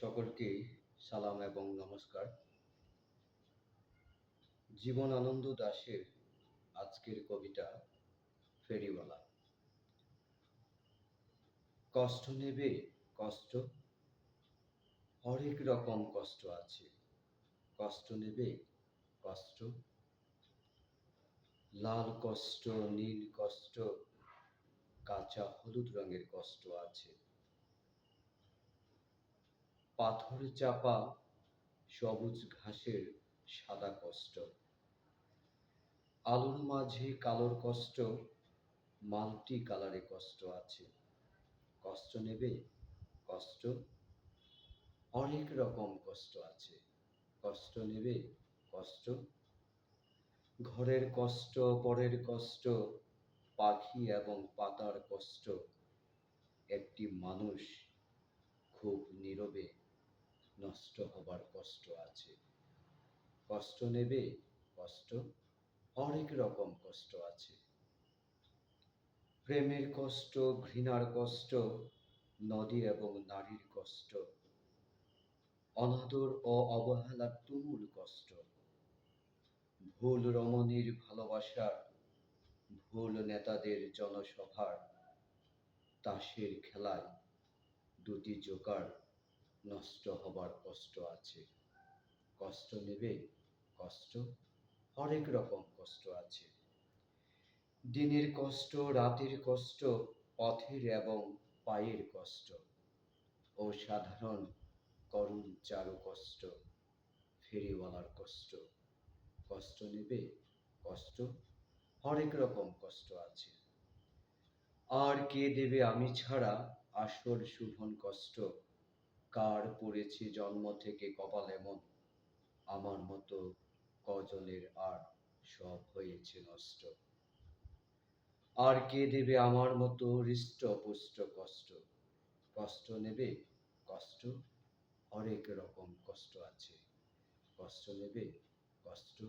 সকলকে সালাম এবং নমস্কার। জীবনানন্দ দাশের আজকের কবিতা ফেরিওয়ালা। কষ্ট নেবে কষ্ট, হরেক রকম কষ্ট আছে। কষ্ট নেবে কষ্ট, লাল কষ্ট, নীল কষ্ট, কাঁচা হলুদ রঙের কষ্ট আছে। পাথর চাপা সবুজ ঘাসের সাদা কষ্ট, আলোর মাঝে কালোর কষ্ট, মাল্টি কালারে কষ্ট আছে। কষ্ট নেবে কষ্ট, অনেক রকম কষ্ট আছে। কষ্ট নেবে কষ্ট, ঘরের কষ্ট, পরের কষ্ট, পাখি এবং পাতার কষ্ট, একটি মানুষ খুব নীরবে নষ্ট হবার কষ্ট আছে। কষ্ট নেবে কষ্ট, অনেক রকম কষ্ট আছে। প্রেমের কষ্ট, ঘৃণার কষ্ট, নদী এবং নারীর কষ্ট, অনাদর ও অবহেলার তুমুল কষ্ট, ভুল রমণীর ভালোবাসার, ভুল নেতাদের জনসভার, তাসের খেলায় দুটি জোকার নষ্ট হবার কষ্ট আছে। কষ্ট নেবে কষ্ট, হরেক রকম কষ্ট আছে। দিনের কষ্ট, রাতের কষ্ট, পথের এবং পায়ের কষ্ট, অসাধারণ করুণ চারু কষ্ট, ফেরিওয়ালার কষ্ট। কষ্ট নেবে কষ্ট, হরেক রকম কষ্ট আছে। আর কে দেবে আমি ছাড়া আসল শুভন কষ্ট, কার পড়েছে জন্ম থেকে কপাল এমন, আমার মতো কজনের আর সব হয়েছে নষ্ট। আর কে দেবে আমার মতো হৃষ্টপুষ্ট কষ্ট। কষ্ট নেবে কষ্ট, হরেক রকম কষ্ট আছে। কষ্ট নেবে কষ্ট,